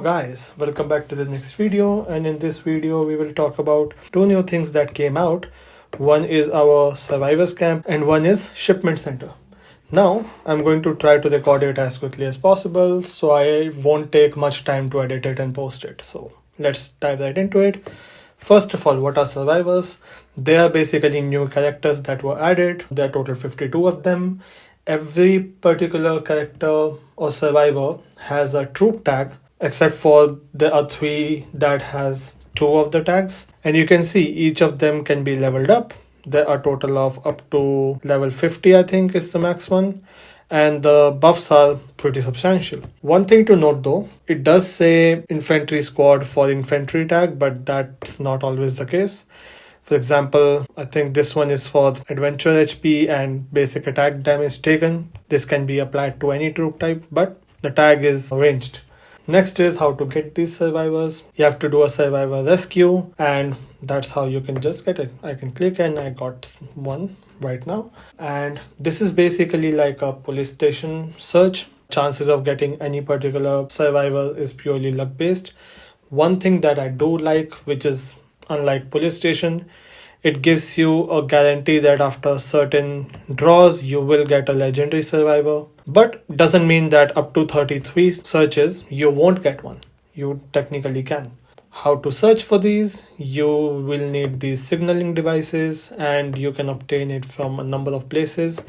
guys, welcome back to the next video, and in this video we will talk about two new things that came out. One is our survivors camp and one is shipment center. Now I'm going to try to record it as quickly as possible, so I won't take much time to edit it and post it. So let's dive right into it. First of all, what are survivors? They are basically new characters that were added. There are total 52 of them. Every particular character or survivor has a troop tag, except for there are 3 that has 2 of the tags, and you can see each of them can be leveled up. There are total of up to level 50, I think is the max one, and the buffs are pretty substantial. One thing to note though, it does say infantry squad for infantry tag, but that's not always the case. For example, I think this one is for adventure HP and basic attack damage taken. This can be applied to any troop type, but the tag is ranged. Next is how to get these survivors. You have to do a survivor rescue, and that's how you can just get it. I can click and I got one right now. And this is basically like a police station search. Chances of getting any particular survivor is purely luck based. One thing that I do like, which is unlike police station, it gives you a guarantee that after certain draws you will get a legendary survivor, but doesn't mean that up to 33 searches you won't get one. You technically can. How to search for these? You will need these signaling devices, and you can obtain it from a number of places.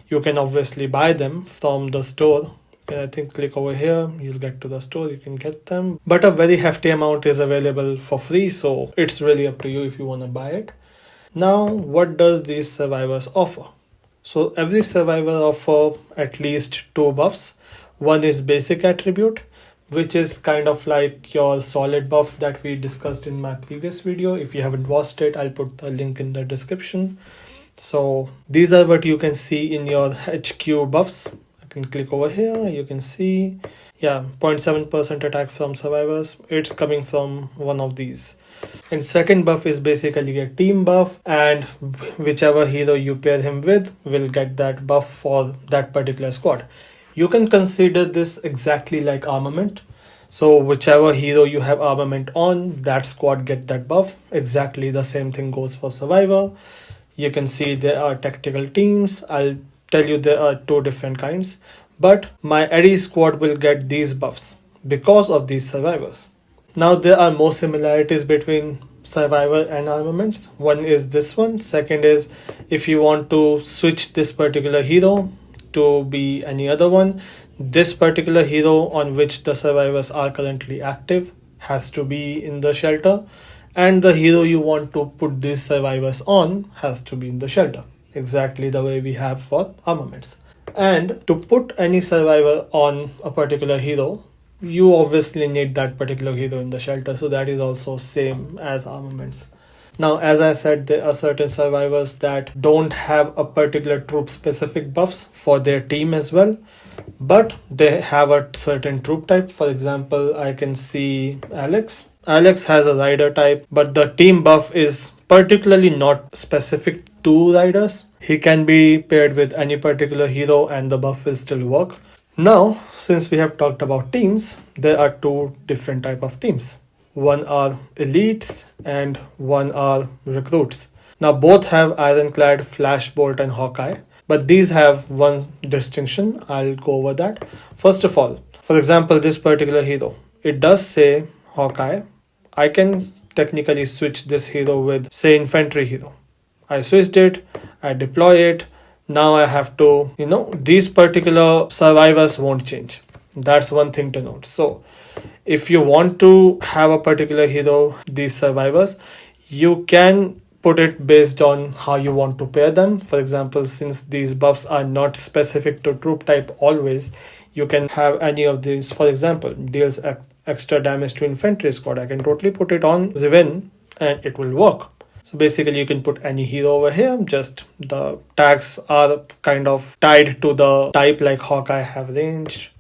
You can obviously buy them from the store. I think click over here, you'll get to the store, you can get them, but a very hefty amount is available for free, so it's really up to you if you want to buy it. Now, what does these survivors offer? So every survivor offer at least 2 buffs. One is basic attribute, which is kind of like your solid buff that we discussed in my previous video. If you haven't watched it, I'll put the link in the description. So these are what you can see in your HQ buffs. Can click over here, you can see 0.7% attack from survivors. It's coming from one of these. And second buff is basically a team buff, and whichever hero you pair him with will get that buff for that particular squad. You can consider this exactly like armament. So whichever hero you have armament on, that squad get that buff. Exactly the same thing goes for survivor. You can see there are tactical teams. I'll tell you there are 2 different kinds, but my Eddie squad will get these buffs because of these survivors. Now there are more similarities between survivor and armaments. One is this one. Second is if you want to switch this particular hero to be any other one, this particular hero on which the survivors are currently active has to be in the shelter, and the hero you want to put these survivors on has to be in the shelter. Exactly the way we have for armaments. And to put any survivor on a particular hero, you obviously need that particular hero in the shelter, so that is also same as armaments. Now, as I said, there are certain survivors that don't have a particular troop specific buffs for their team as well, but they have a certain troop type. For example, I can see Alex has a rider type, but the team buff is particularly not specific to riders. He can be paired with any particular hero and the buff will still work. Now, since we have talked about teams, there are 2 different type of teams. One are elites and one are recruits. Now both have Ironclad, Flashbolt and Hawkeye, but these have one distinction. I'll go over that. First of all, for example, this particular hero, it does say Hawkeye. I can technically switch this hero with, say, infantry hero. I switched it, I deploy it. Now I have to, these particular survivors won't change. That's one thing to note. So if you want to have a particular hero, these survivors, you can put it based on how you want to pair them. For example, since these buffs are not specific to troop type always, you can have any of these. For example, deals extra damage to infantry squad. I can totally put it on Riven and it will work. So basically you can put any hero over here, just the tags are kind of tied to the type, like Hawkeye have range,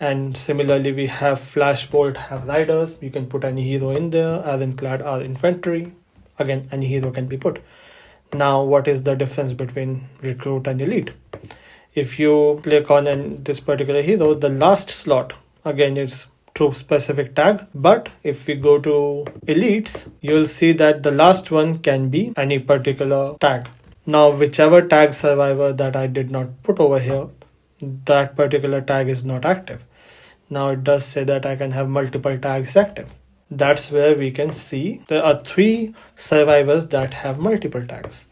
and similarly we have Flashbolt have riders. You can put any hero in there. Ironclad are infantry. Again, any hero can be put. Now what is the difference between recruit and elite? If you click on this particular hero, the last slot again it's troop specific tag, but if we go to elites, you'll see that the last one can be any particular tag. Now whichever tag survivor that I did not put over here, that particular tag is not active. Now it does say that I can have multiple tags active. That's where we can see there are 3 survivors that have multiple tags,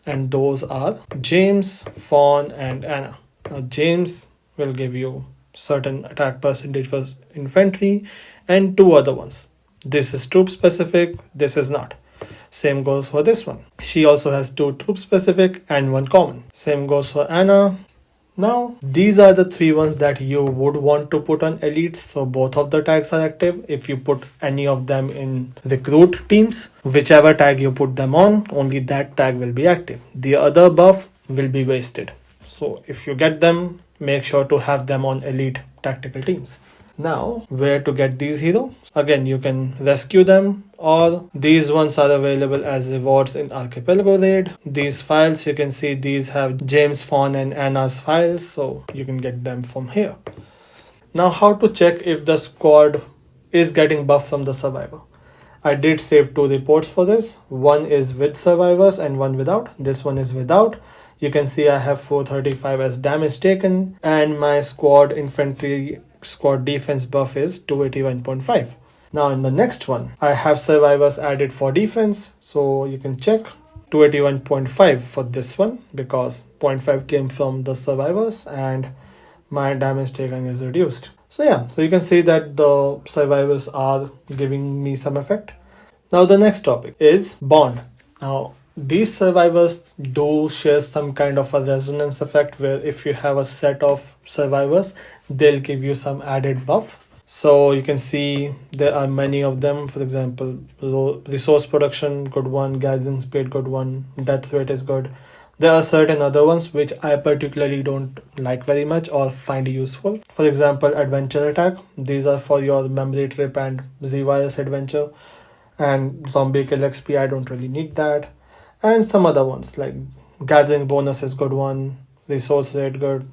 and those are James, Fawn and Anna. Now James will give you certain attack percentage for infantry and 2 other ones. This is troop specific, this is not. Same goes for this one. She also has 2 troop specific and 1 common. Same goes for Anna. Now these are the 3 ones that you would want to put on elites, so both of the tags are active. If you put any of them in recruit teams, whichever tag you put them on, only that tag will be active. The other buff will be wasted. So if you get them, make sure to have them on elite tactical teams. Now where to get these heroes? Again, you can rescue them, or these ones are available as rewards in Archipelago raid. These files, you can see these have James, Fawn and Anna's files, so you can get them from here. Now how to check if the squad is getting buff from the survivor? I did save 2 reports for this. One is with survivors and one without. This one is without. You can see I have 435 as damage taken, and my squad infantry squad defense buff is 281.5. Now in the next one, I have survivors added for defense, so you can check 281.5 for this one because 0.5 came from the survivors and my damage taken is reduced. So yeah, so you can see that the survivors are giving me some effect. Now the next topic is bond. Now these survivors do share some kind of a resonance effect where if you have a set of survivors, they'll give you some added buff. So you can see there are many of them. For example, resource production, good one, gathering speed, good one, death rate is good. There are certain other ones which I particularly don't like very much or find useful. For example, adventure attack. These are for your memory trip and Z-Virus adventure. And zombie kill XP, I don't really need that. And some other ones like gathering bonus is good one, resource rate good,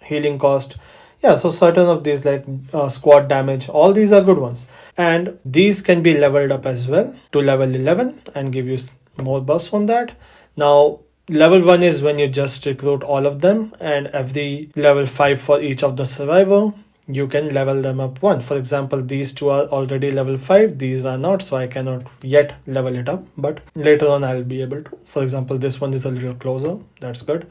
healing cost. Yeah, so certain of these like squad damage, all these are good ones. And these can be leveled up as well to level 11 and give you more buffs on that. Now, level 1 is when you just recruit all of them, and every level 5 for each of the survivor, you can level them up 1. For example, these 2 are already level 5, these are not, so I cannot yet level it up, but later on I'll be able to. For example, this one is a little closer, that's good.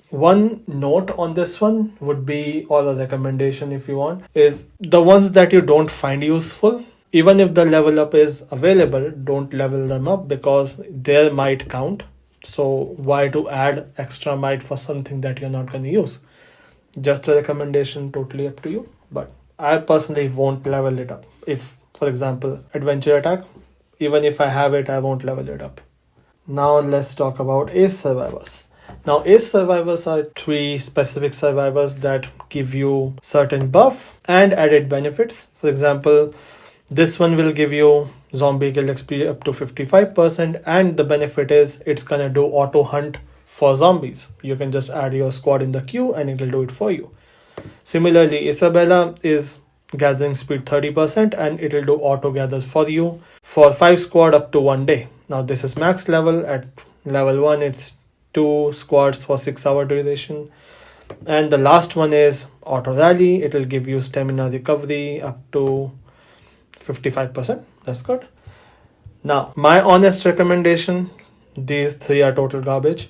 One note on this one would be, or a recommendation if you want, is the ones that you don't find useful, even if the level up is available, don't level them up because their might count. So why to add extra might for something that you're not going to use? Just a recommendation, totally up to you. But I personally won't level it up. If, for example, adventure attack, even if I have it, I won't level it up. Now let's talk about ace survivors. Now ace survivors are 3 specific survivors that give you certain buff and added benefits. For example, this one will give you zombie kill XP up to 55%, and the benefit is it's gonna do auto hunt for zombies. You can just add your squad in the queue and it will do it for you. Similarly, Isabella is gathering speed 30% and it will do auto gather for you for 5 squad up to 1 day. Now this is max level. At level 1 it's 2 squads for 6-hour duration. And the last one is auto rally. It will give you stamina recovery up to 55%. That's good. Now my honest recommendation, these 3 are total garbage.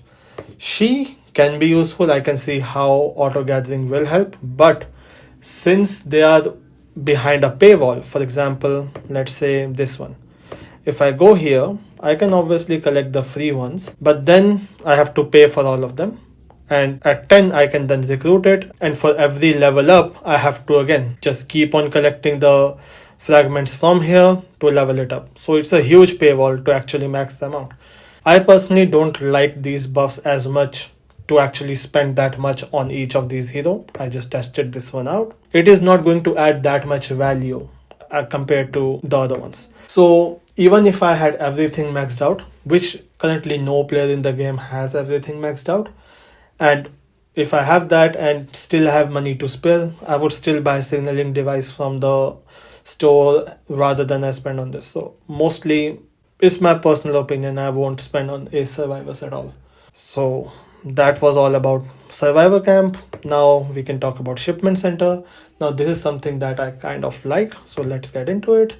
She can be useful. I can see how auto gathering will help, but since they are behind a paywall, for example, let's say this one, if I go here, I can obviously collect the free ones, but then I have to pay for all of them. And at 10, I can then recruit it. And for every level up, I have to again just keep on collecting the fragments from here to level it up. So it's a huge paywall to actually max them out. I personally don't like these buffs as much to actually spend that much on each of these heroes. I just tested this one out. It is not going to add that much value compared to the other ones. So even if I had everything maxed out, which currently no player in the game has everything maxed out, and if I have that and still have money to spare, I would still buy signaling device from the store rather than I spend on this. So mostly, it's my personal opinion, I won't spend on Ace Survivors at all. So that was all about Survivor Camp. Now we can talk about Shipment Center. Now this is something that I kind of like, so let's get into it.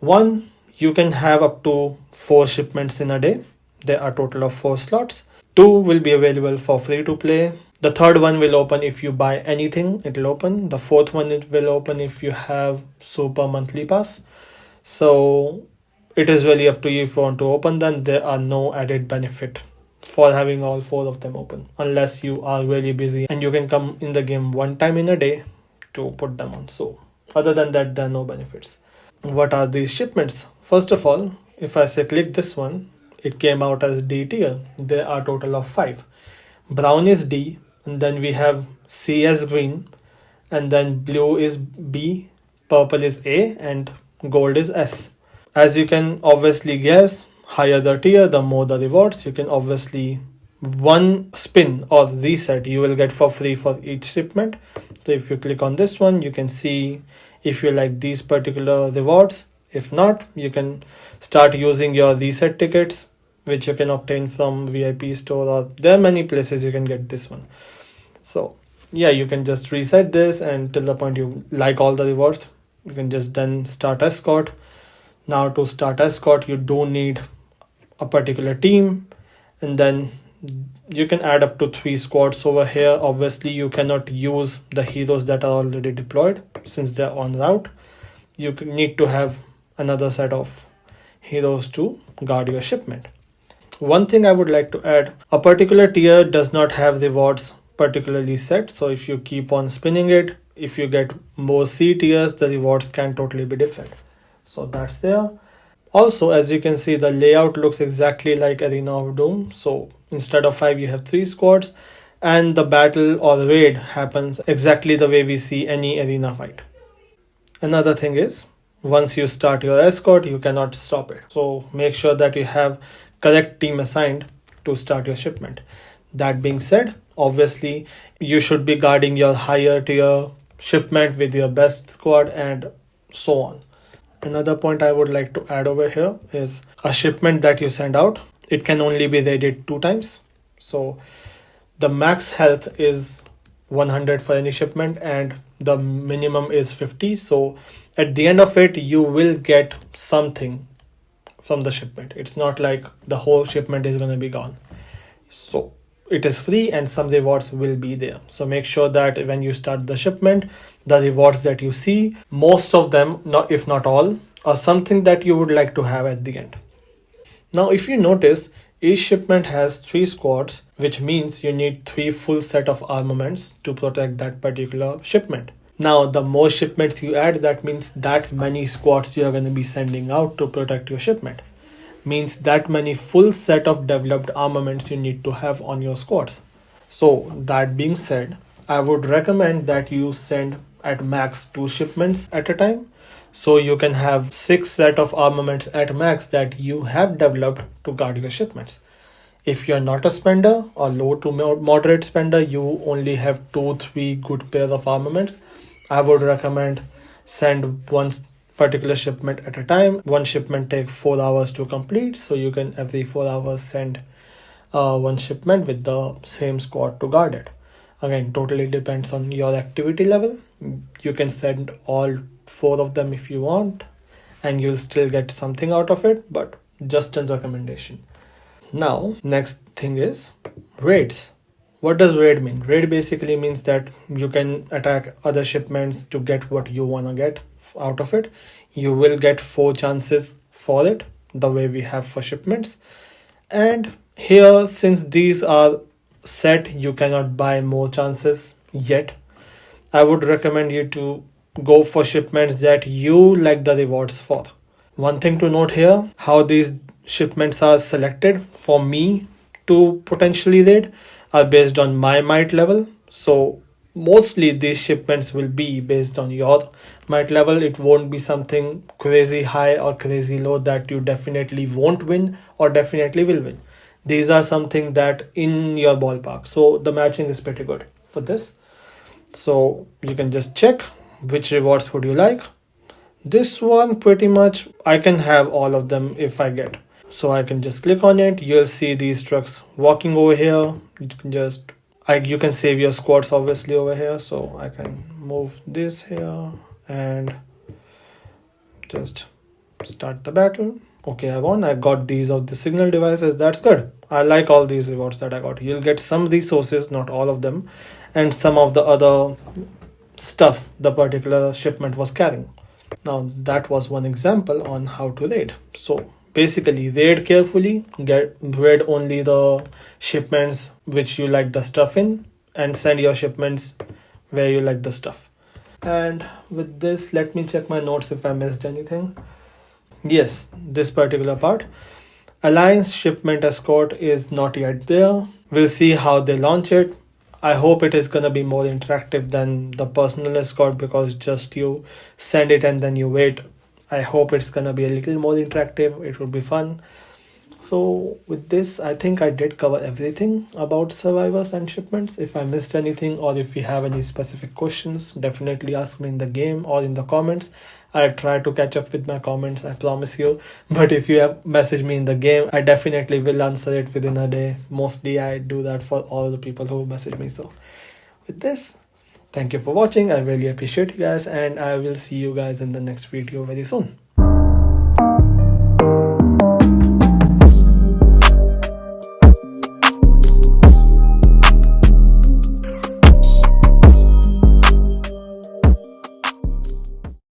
One, you can have up to 4 shipments in a day. There are a total of 4 slots. 2 will be available for free to play. The third one will open if you buy anything, it will open. The fourth one, it will open if you have Super Monthly Pass. So it is really up to you if you want to open them. There are no added benefit for having all 4 of them open, unless you are really busy and you can come in the game one time in a day to put them on. So other than that, there are no benefits. What are these shipments? First of all, if I say click this one, it came out as D tier. There are a total of 5. Brown is D, and then we have C as green, and then blue is B, purple is A, and gold is S. As you can obviously guess, higher the tier, the more the rewards. You can obviously one spin or reset you will get for free for each shipment. So if you click on this one, you can see if you like these particular rewards. If not, you can start using your reset tickets, which you can obtain from VIP store, or there are many places you can get this one. So yeah, you can just reset this, and till the point you like all the rewards, you can just then start escort. Now to start escort, you do need a particular team, and then you can add up to 3 squads over here. Obviously you cannot use the heroes that are already deployed since they're on route. You need to have another set of heroes to guard your shipment. One thing I would like to add, a particular tier does not have rewards particularly set. So if you keep on spinning it, if you get more C tiers, the rewards can totally be different. So that's there. Also, as you can see, the layout looks exactly like Arena of Doom. So instead of 5, you have 3 squads, and the battle or raid happens exactly the way we see any arena fight. Another thing is, once you start your escort, you cannot stop it. So make sure that you have correct team assigned to start your shipment. That being said, obviously you should be guarding your higher tier shipment with your best squad and so on. Another point I would like to add over here is a shipment that you send out, it can only be raided 2 times. So the max health is 100 for any shipment and the minimum is 50. So at the end of it, you will get something from the shipment. It's not like the whole shipment is going to be gone. So it is free and some rewards will be there. So make sure that when you start the shipment, the rewards that you see, most of them, not if not all, are something that you would like to have at the end. Now, if you notice, each shipment has 3 squads, which means you need 3 full set of armaments to protect that particular shipment. Now, the more shipments you add, that means that many squads you're going to be sending out to protect your shipment. Means that many full set of developed armaments you need to have on your squads. So that being said, I would recommend that you send at max 2 shipments at a time, so you can have 6 set of armaments at max that you have developed to guard your shipments. If you're not a spender or low to moderate spender, you only have 2-3 good pairs of armaments, I would recommend send one particular shipment at a time. One shipment takes 4 hours to complete, so you can every 4 hours send one shipment with the same squad to guard it. Again, totally depends on your activity level. You can send all 4 of them if you want, and you'll still get something out of it, but just a recommendation. Now, next thing is raids. What does raid mean? Raid basically means that you can attack other shipments to get what you want to get out of it. You will get 4 chances for it, the way we have for shipments. And here, since these are set, you cannot buy more chances yet. I would recommend you to go for shipments that you like the rewards for. One thing to note here, how these shipments are selected for me to potentially raid are based on my might level. So mostly these shipments will be based on your might level. It won't be something crazy high or crazy low that you definitely won't win or definitely will win. These are something that in your ballpark. So the matching is pretty good for this. So you can just check which rewards would you like. This one pretty much I can have all of them if I get. So I can just click on it. You'll see these trucks walking over here. You can just you can save your squads obviously over here. So I can move this here and just start the battle. Okay, I won. I got these of the signal devices. That's good. I like all these rewards that I got. You'll get some resources, not all of them, and some of the other stuff the particular shipment was carrying. Now that was one example on how to raid. So basically raid carefully, raid only the shipments which you like the stuff in, and send your shipments where you like the stuff. And with this, let me check my notes if I missed anything. Yes, this particular part. Alliance shipment escort is not yet there. We'll see how they launch it. I hope it is gonna be more interactive than the personal escort, because just you send it and then you wait. I hope it's gonna be a little more interactive. It will be fun. So with this, I think I did cover everything about survivors and shipments. If I missed anything or if you have any specific questions, definitely ask me in the game or in the comments. I'll try to catch up with my comments, I promise you. But if you have messaged me in the game, I definitely will answer it within a day. Mostly I do that for all the people who message me. So with this, thank you for watching. I really appreciate you guys, and I will see you guys in the next video very soon.